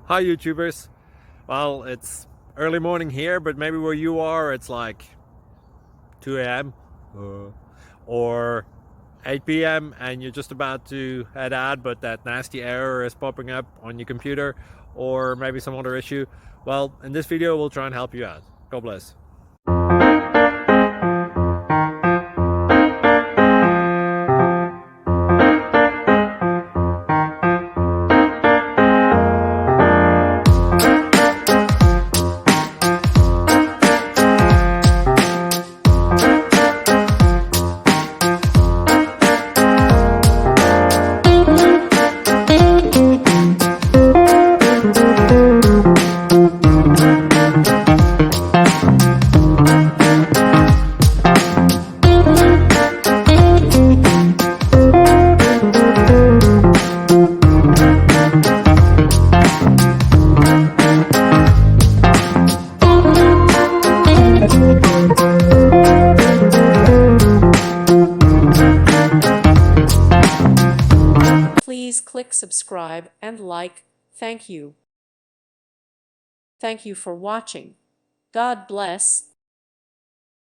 Hi YouTubers. Well, it's early morning here, but maybe where you are it's like 2 a.m. Or 8 p.m. and you're just about to head out, but that nasty error is popping up on your computer, or maybe some other issue. Well, in this video we'll try and help you out. God bless. Please click subscribe and like. Thank you. Thank you for watching. God bless.